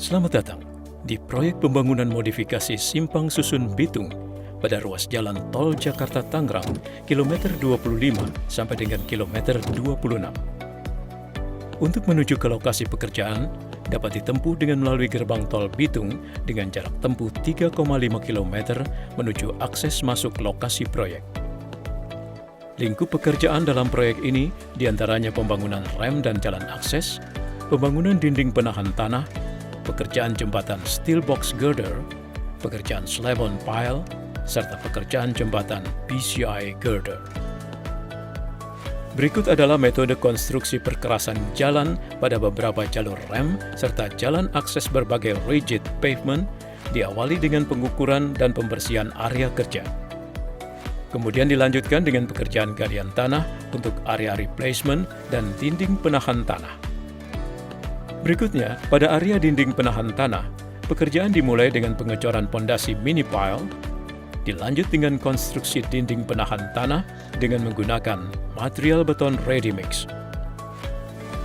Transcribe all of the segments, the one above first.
Selamat datang di proyek pembangunan modifikasi Simpang Susun Bitung pada ruas jalan tol Jakarta-Tangerang, kilometer 25 sampai dengan kilometer 26. Untuk menuju ke lokasi pekerjaan, dapat ditempuh dengan melalui gerbang tol Bitung dengan jarak tempuh 3,5 km menuju akses masuk lokasi proyek. Lingkup pekerjaan dalam proyek ini diantaranya pembangunan rem dan jalan akses, pembangunan dinding penahan tanah, pekerjaan jembatan steel box girder, pekerjaan slab-on pile, serta pekerjaan jembatan PCI girder. Berikut adalah metode konstruksi perkerasan jalan pada beberapa jalur rem serta jalan akses berbagai rigid pavement, diawali dengan pengukuran dan pembersihan area kerja. Kemudian dilanjutkan dengan pekerjaan galian tanah untuk area replacement dan dinding penahan tanah. Berikutnya, pada area dinding penahan tanah, pekerjaan dimulai dengan pengecoran pondasi mini pile, dilanjut dengan konstruksi dinding penahan tanah dengan menggunakan material beton ready mix.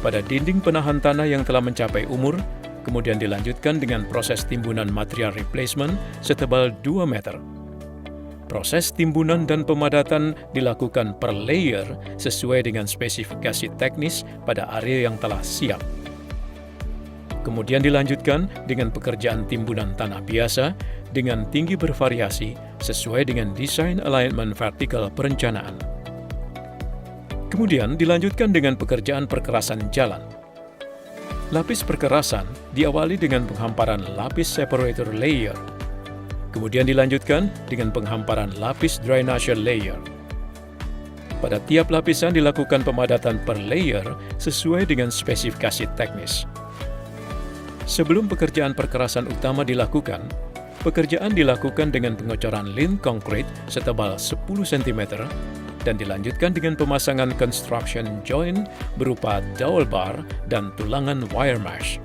Pada dinding penahan tanah yang telah mencapai umur, kemudian dilanjutkan dengan proses timbunan material replacement setebal 2 meter. Proses timbunan dan pemadatan dilakukan per layer sesuai dengan spesifikasi teknis pada area yang telah siap. Kemudian dilanjutkan dengan pekerjaan timbunan tanah biasa dengan tinggi bervariasi sesuai dengan desain alignment vertikal perencanaan. Kemudian dilanjutkan dengan pekerjaan perkerasan jalan. Lapis perkerasan diawali dengan penghamparan lapis separator layer. Kemudian dilanjutkan dengan penghamparan lapis drainage layer. Pada tiap lapisan dilakukan pemadatan per layer sesuai dengan spesifikasi teknis. Sebelum pekerjaan perkerasan utama dilakukan, pekerjaan dilakukan dengan pengecoran lint konkrit setebal 10 cm dan dilanjutkan dengan pemasangan construction joint berupa dowel bar dan tulangan wire mesh.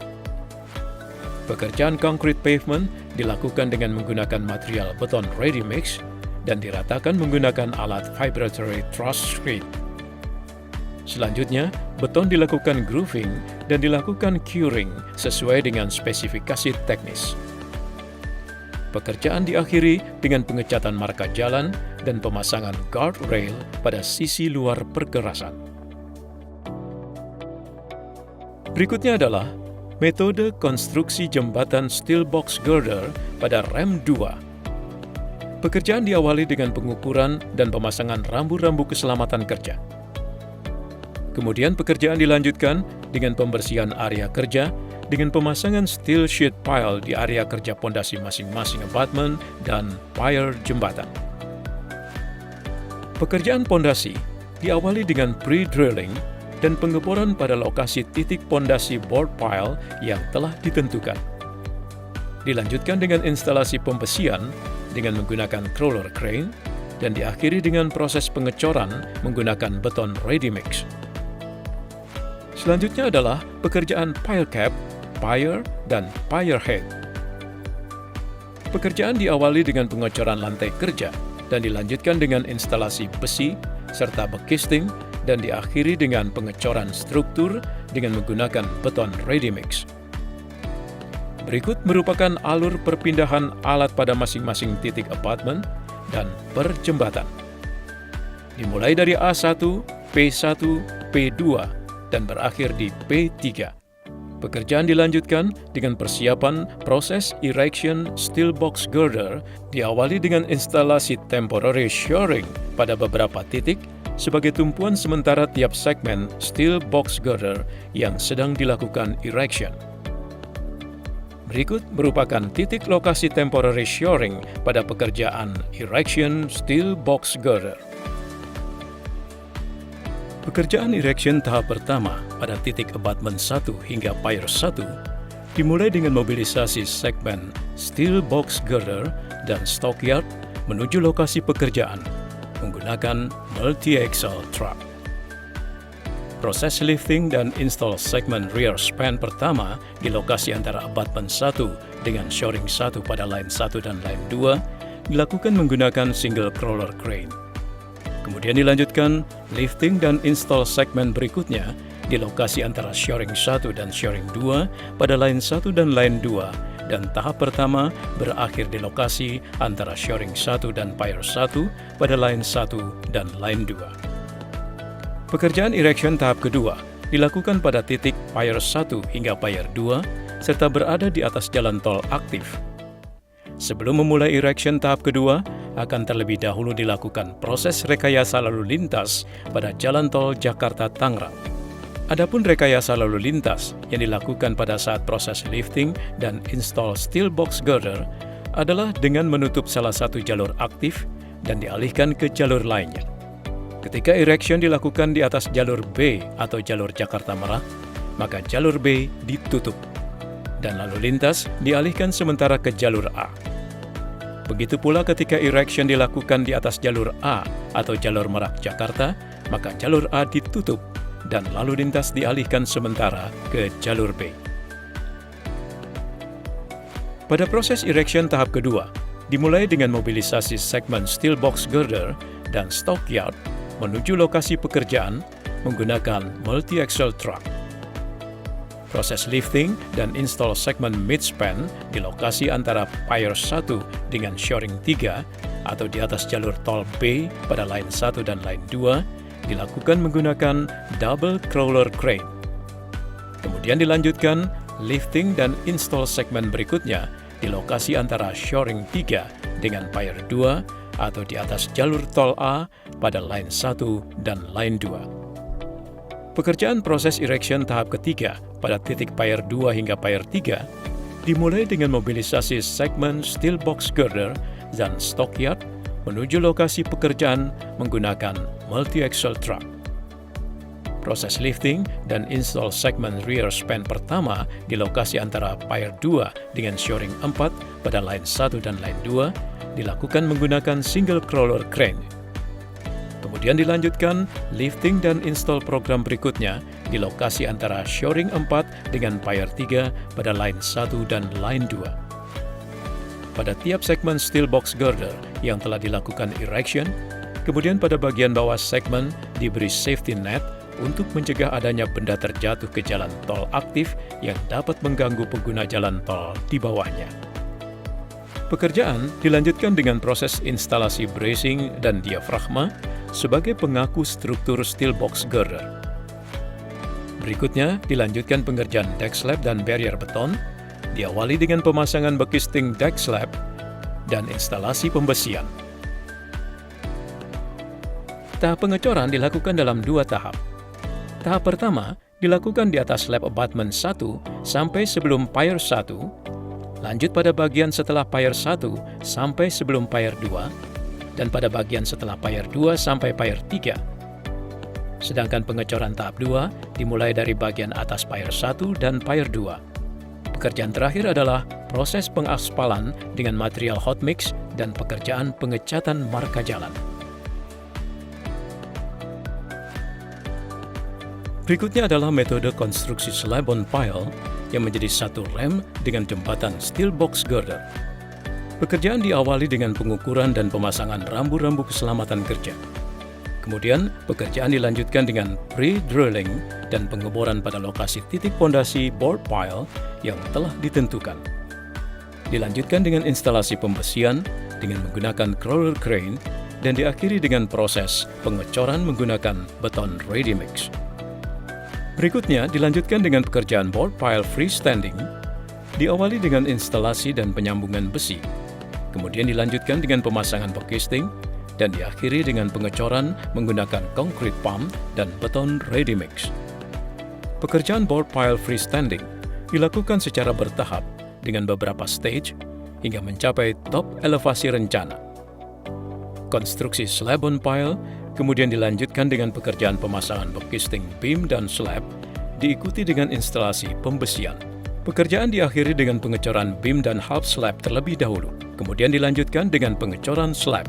Pekerjaan concrete pavement dilakukan dengan menggunakan material beton ready mix dan diratakan menggunakan alat vibratory truss screed. Selanjutnya, beton dilakukan grooving dan dilakukan curing sesuai dengan spesifikasi teknis. Pekerjaan diakhiri dengan pengecatan marka jalan dan pemasangan guardrail pada sisi luar perkerasan. Berikutnya adalah metode konstruksi jembatan steel box girder pada rem 2. Pekerjaan diawali dengan pengukuran dan pemasangan rambu-rambu keselamatan kerja. Kemudian pekerjaan dilanjutkan dengan pembersihan area kerja dengan pemasangan steel sheet pile di area kerja pondasi masing-masing abutment dan pier jembatan. Pekerjaan pondasi diawali dengan pre-drilling dan pengeboran pada lokasi titik pondasi board pile yang telah ditentukan. Dilanjutkan dengan instalasi pembesian dengan menggunakan crawler crane dan diakhiri dengan proses pengecoran menggunakan beton ready mix. Selanjutnya adalah pekerjaan pile cap, pier, dan pier head. Pekerjaan diawali dengan pengecoran lantai kerja dan dilanjutkan dengan instalasi besi serta bekisting dan diakhiri dengan pengecoran struktur dengan menggunakan beton ready mix. Berikut merupakan alur perpindahan alat pada masing-masing titik abutment dan per jembatan. Dimulai dari A1, P1, P2, dan berakhir di P3. Pekerjaan dilanjutkan dengan persiapan proses erection steel box girder diawali dengan instalasi temporary shoring pada beberapa titik sebagai tumpuan sementara tiap segmen steel box girder yang sedang dilakukan erection. Berikut merupakan titik lokasi temporary shoring pada pekerjaan erection steel box girder. Pekerjaan erection tahap pertama pada titik abutment 1 hingga pier 1 dimulai dengan mobilisasi segmen steel box girder dan stockyard menuju lokasi pekerjaan menggunakan multi-axle truck. Proses lifting dan install segmen rear span pertama di lokasi antara abutment 1 dengan shoring 1 pada line 1 dan line 2 dilakukan menggunakan single crawler crane. Kemudian dilanjutkan lifting dan install segmen berikutnya di lokasi antara shoring 1 dan shoring 2 pada line 1 dan line 2, dan tahap pertama berakhir di lokasi antara shoring 1 dan pier 1 pada line 1 dan line 2. Pekerjaan erection tahap kedua dilakukan pada titik pier 1 hingga pier 2 serta berada di atas jalan tol aktif. Sebelum memulai erection tahap kedua, akan terlebih dahulu dilakukan proses rekayasa lalu lintas pada jalan tol Jakarta-Tangerang. Adapun rekayasa lalu lintas yang dilakukan pada saat proses lifting dan install steel box girder adalah dengan menutup salah satu jalur aktif dan dialihkan ke jalur lainnya. Ketika erection dilakukan di atas jalur B atau jalur Jakarta Merak, maka jalur B ditutup dan lalu lintas dialihkan sementara ke jalur A. Begitu pula ketika erection dilakukan di atas jalur A atau jalur Merak Jakarta, maka jalur A ditutup dan lalu lintas dialihkan sementara ke jalur B. Pada proses erection tahap kedua, dimulai dengan mobilisasi segmen steel box girder dan stockyard menuju lokasi pekerjaan menggunakan multi-axle truck. Proses lifting dan install segmen midspan di lokasi antara pier 1 dengan shoring 3 atau di atas jalur tol B pada line 1 dan line 2 dilakukan menggunakan double crawler crane. Kemudian dilanjutkan lifting dan install segmen berikutnya di lokasi antara shoring 3 dengan pier 2 atau di atas jalur tol A pada line 1 dan line 2. Pekerjaan proses erection tahap ketiga pada titik pier 2 hingga pier 3 dimulai dengan mobilisasi segmen steel box girder dan stockyard menuju lokasi pekerjaan menggunakan multi-axle truck. Proses lifting dan install segmen rear span pertama di lokasi antara pier 2 dengan shoring 4 pada line 1 dan line 2 dilakukan menggunakan single crawler crane. Kemudian dilanjutkan lifting dan install program berikutnya di lokasi antara shoring 4 dengan pier 3 pada line 1 dan line 2. Pada tiap segmen steel box girder yang telah dilakukan erection, kemudian pada bagian bawah segmen diberi safety net untuk mencegah adanya benda terjatuh ke jalan tol aktif yang dapat mengganggu pengguna jalan tol di bawahnya. Pekerjaan dilanjutkan dengan proses instalasi bracing dan diafragma sebagai pengaku struktur steel box girder. Berikutnya dilanjutkan pengerjaan deck slab dan barrier beton, diawali dengan pemasangan bekisting deck slab dan instalasi pembesian. Tahap pengecoran dilakukan dalam 2 tahap. Tahap pertama dilakukan di atas slab abutment 1 sampai sebelum pier 1, lanjut pada bagian setelah pier 1 sampai sebelum pier 2, dan pada bagian setelah pier 2 sampai pier 3. Sedangkan pengecoran tahap 2 dimulai dari bagian atas pier 1 dan pier 2. Pekerjaan terakhir adalah proses pengaspalan dengan material hot mix dan pekerjaan pengecatan marka jalan. Berikutnya adalah metode konstruksi slab on pile yang menjadi satu rem dengan jembatan steel box girder. Pekerjaan diawali dengan pengukuran dan pemasangan rambu-rambu keselamatan kerja. Kemudian, pekerjaan dilanjutkan dengan pre-drilling dan pengeboran pada lokasi titik pondasi board pile yang telah ditentukan. Dilanjutkan dengan instalasi pembesian dengan menggunakan crawler crane dan diakhiri dengan proses pengecoran menggunakan beton ready mix. Berikutnya dilanjutkan dengan pekerjaan board pile freestanding, diawali dengan instalasi dan penyambungan besi. Kemudian dilanjutkan dengan pemasangan bekisting dan diakhiri dengan pengecoran menggunakan concrete pump dan beton ready mix. Pekerjaan board pile freestanding dilakukan secara bertahap dengan beberapa stage hingga mencapai top elevasi rencana. Konstruksi slab on pile kemudian dilanjutkan dengan pekerjaan pemasangan bekisting beam dan slab diikuti dengan instalasi pembesian. Pekerjaan diakhiri dengan pengecoran beam dan half slab terlebih dahulu, kemudian dilanjutkan dengan pengecoran slab.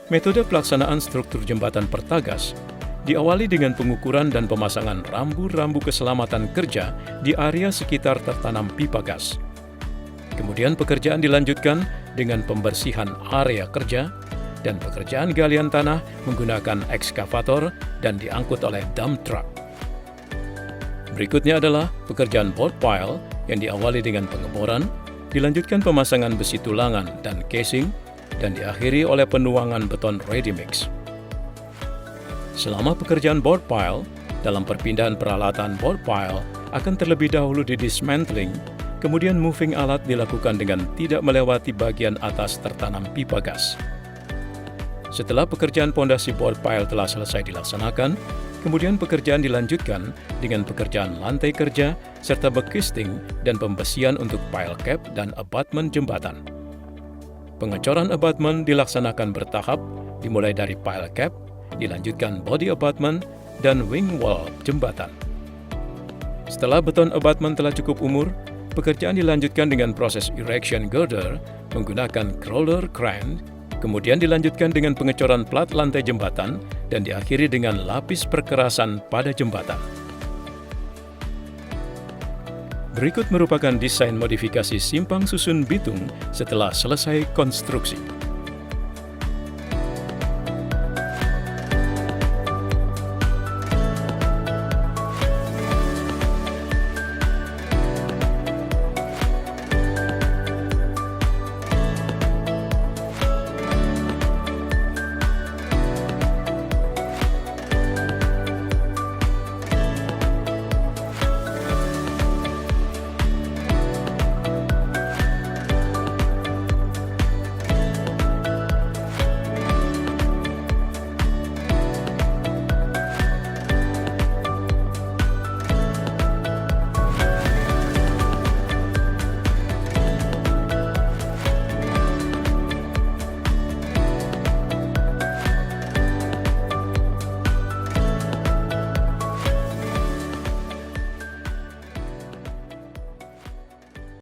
Metode pelaksanaan struktur jembatan pertagas diawali dengan pengukuran dan pemasangan rambu-rambu keselamatan kerja di area sekitar tertanam pipa gas. Kemudian pekerjaan dilanjutkan dengan pembersihan area kerja, dan pekerjaan galian tanah menggunakan ekskavator dan diangkut oleh dump truck. Berikutnya adalah pekerjaan board pile yang diawali dengan pengeboran, dilanjutkan pemasangan besi tulangan dan casing, dan diakhiri oleh penuangan beton ready mix. Selama pekerjaan board pile, dalam perpindahan peralatan board pile akan terlebih dahulu di-dismantling, kemudian moving alat dilakukan dengan tidak melewati bagian atas tertanam pipa gas. Setelah pekerjaan pondasi board pile telah selesai dilaksanakan, kemudian pekerjaan dilanjutkan dengan pekerjaan lantai kerja serta bekisting dan pembesian untuk pile cap dan abutment jembatan. Pengecoran abutment dilaksanakan bertahap, dimulai dari pile cap, dilanjutkan body abutment, dan wing wall jembatan. Setelah beton abutment telah cukup umur, pekerjaan dilanjutkan dengan proses erection girder menggunakan crawler crane, kemudian dilanjutkan dengan pengecoran plat lantai jembatan, dan diakhiri dengan lapis perkerasan pada jembatan. Berikut merupakan desain modifikasi simpang susun Bitung setelah selesai konstruksi.